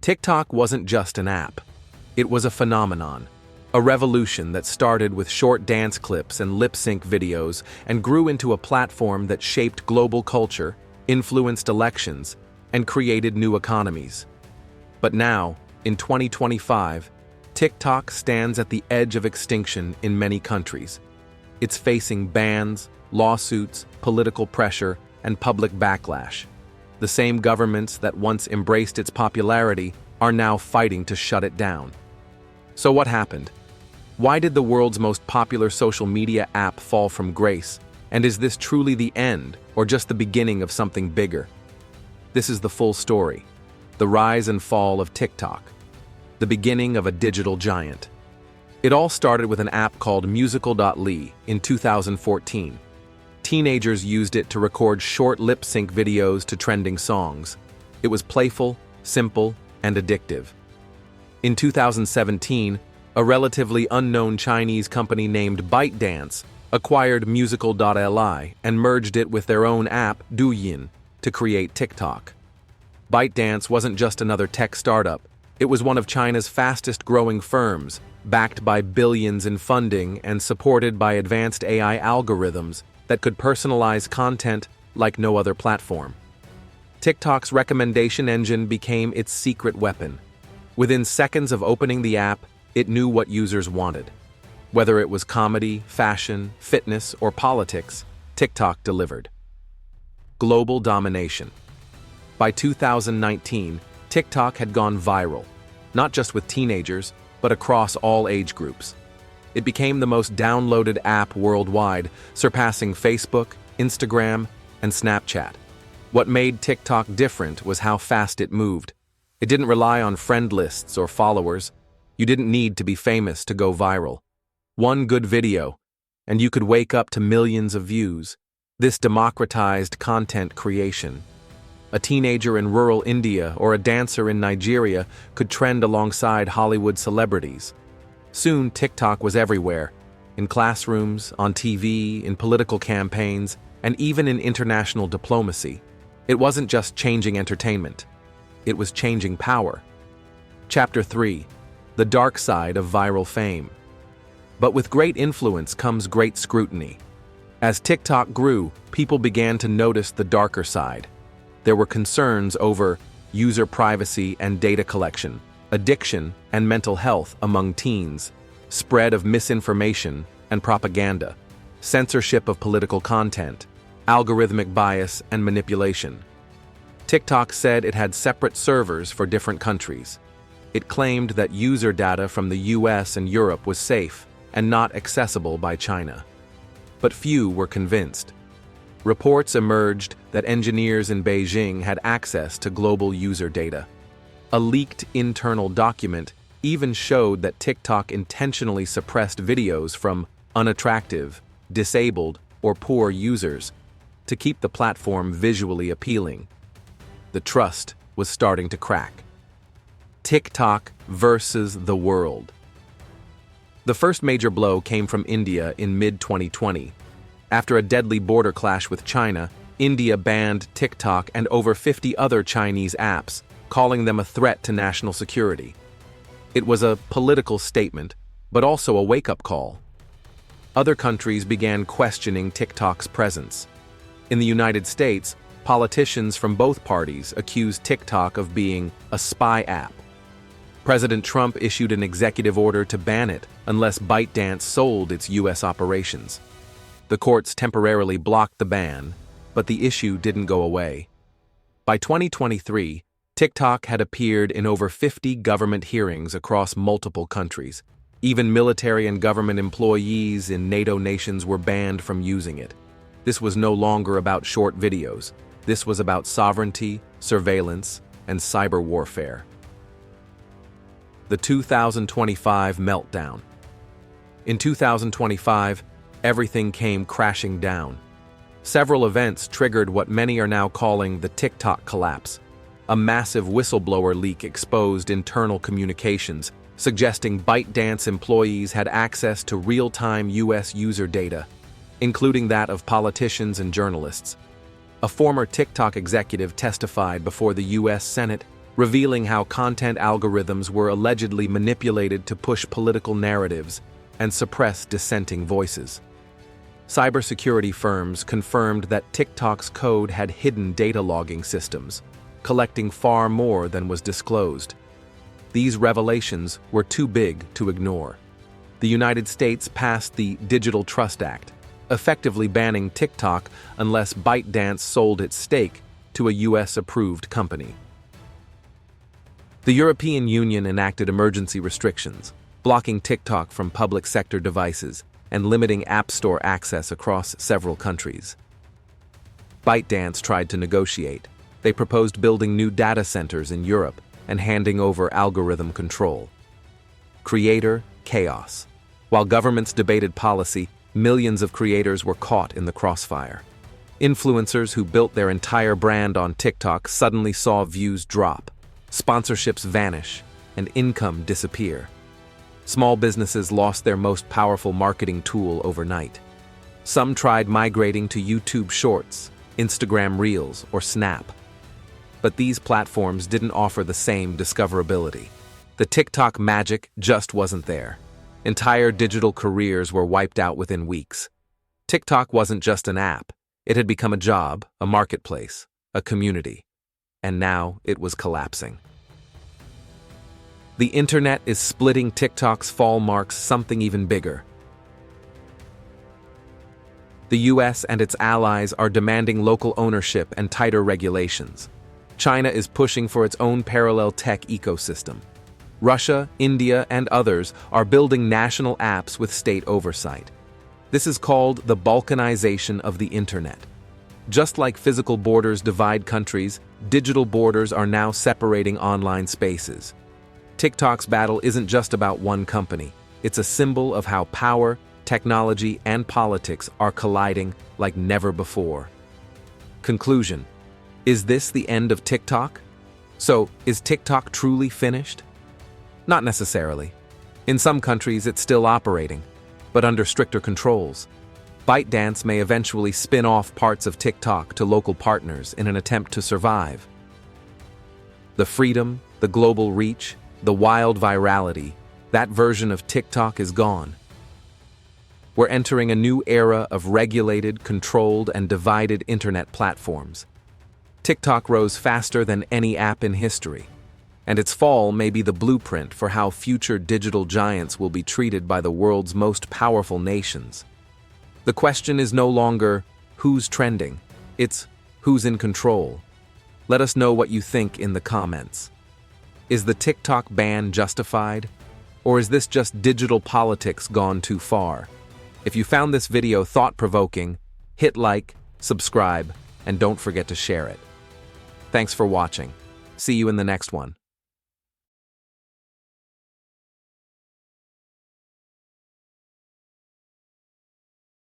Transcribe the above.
TikTok wasn't just an app. It was a phenomenon, a revolution that started with short dance clips and lip-sync videos and grew into a platform that shaped global culture, influenced elections, and created new economies. But now, in 2025, TikTok stands at the edge of extinction in many countries. It's facing bans, lawsuits, political pressure, and public backlash. The same governments that once embraced its popularity are now fighting to shut it down. So what happened? Why did the world's most popular social media app fall from grace? And is this truly the end, or just the beginning of something bigger? This is the full story. The rise and fall of TikTok. The beginning of a digital giant. It all started with an app called Musical.ly in 2014. Teenagers used it to record short lip-sync videos to trending songs. It was playful, simple, and addictive. In 2017, a relatively unknown Chinese company named ByteDance acquired Musical.ly and merged it with their own app, Douyin, to create TikTok. ByteDance wasn't just another tech startup. It was one of China's fastest-growing firms, backed by billions in funding and supported by advanced AI algorithms that could personalize content like no other platform. TikTok's recommendation engine became its secret weapon. Within seconds of opening the app, it knew what users wanted. Whether it was comedy, fashion, fitness, or politics, TikTok delivered. Global domination. By 2019, TikTok had gone viral, not just with teenagers, but across all age groups. It became the most downloaded app worldwide, surpassing Facebook, Instagram, and Snapchat. What made TikTok different was how fast it moved. It didn't rely on friend lists or followers. You didn't need to be famous to go viral. One good video, and you could wake up to millions of views. This democratized content creation. A teenager in rural India or a dancer in Nigeria could trend alongside Hollywood celebrities. Soon, TikTok was everywhere, in classrooms, on TV, in political campaigns, and even in international diplomacy. It wasn't just changing entertainment. It was changing power. Chapter 3. The Dark Side of Viral Fame. But with great influence comes great scrutiny. As TikTok grew, people began to notice the darker side. There were concerns over user privacy and data collection, addiction and mental health among teens, spread of misinformation and propaganda, censorship of political content, algorithmic bias and manipulation. TikTok said it had separate servers for different countries. It claimed that user data from the US and Europe was safe and not accessible by China. But few were convinced. Reports emerged that engineers in Beijing had access to global user data. A leaked internal document even showed that TikTok intentionally suppressed videos from unattractive, disabled, or poor users to keep the platform visually appealing. The trust was starting to crack. TikTok versus the world. The first major blow came from India in mid-2020. After a deadly border clash with China, India banned TikTok and over 50 other Chinese apps, calling them a threat to national security. It was a political statement, but also a wake-up call. Other countries began questioning TikTok's presence. In the United States, politicians from both parties accused TikTok of being a spy app. President Trump issued an executive order to ban it unless ByteDance sold its U.S. operations. The courts temporarily blocked the ban, but the issue didn't go away. By 2023, TikTok had appeared in over 50 government hearings across multiple countries. Even military and government employees in NATO nations were banned from using it. This was no longer about short videos. This was about sovereignty, surveillance, and cyber warfare. The 2025 meltdown. In 2025, everything came crashing down. Several events triggered what many are now calling the TikTok collapse. A massive whistleblower leak exposed internal communications, suggesting ByteDance employees had access to real-time U.S. user data, including that of politicians and journalists. A former TikTok executive testified before the U.S. Senate, revealing how content algorithms were allegedly manipulated to push political narratives and suppress dissenting voices. Cybersecurity firms confirmed that TikTok's code had hidden data logging systems, collecting far more than was disclosed. These revelations were too big to ignore. The United States passed the Digital Trust Act, effectively banning TikTok unless ByteDance sold its stake to a US-approved company. The European Union enacted emergency restrictions, blocking TikTok from public sector devices and limiting App Store access across several countries. ByteDance tried to negotiate. They proposed building new data centers in Europe and handing over algorithm control. Creator chaos. While governments debated policy, millions of creators were caught in the crossfire. Influencers who built their entire brand on TikTok suddenly saw views drop, sponsorships vanish, and income disappear. Small businesses lost their most powerful marketing tool overnight. Some tried migrating to YouTube Shorts, Instagram Reels, or Snap. But these platforms didn't offer the same discoverability. The TikTok magic just wasn't there. Entire digital careers were wiped out within weeks. TikTok wasn't just an app. It had become a job, a marketplace, a community. And now it was collapsing. The internet is splitting. TikTok's fall marks something even bigger. The US and its allies are demanding local ownership and tighter regulations. China is pushing for its own parallel tech ecosystem. Russia, India, and others are building national apps with state oversight. This is called the balkanization of the internet. Just like physical borders divide countries, digital borders are now separating online spaces. TikTok's battle isn't just about one company. It's a symbol of how power, technology, and politics are colliding like never before. Conclusion: is this the end of TikTok? So, is TikTok truly finished? Not necessarily. In some countries, it's still operating, but under stricter controls. ByteDance may eventually spin off parts of TikTok to local partners in an attempt to survive. The freedom, the global reach, the wild virality, that version of TikTok is gone. We're entering a new era of regulated, controlled, and divided internet platforms. TikTok rose faster than any app in history, and its fall may be the blueprint for how future digital giants will be treated by the world's most powerful nations. The question is no longer who's trending, it's who's in control. Let us know what you think in the comments. Is the TikTok ban justified? Or is this just digital politics gone too far? If you found this video thought-provoking, hit like, subscribe, and don't forget to share it. Thanks for watching. See you in the next one.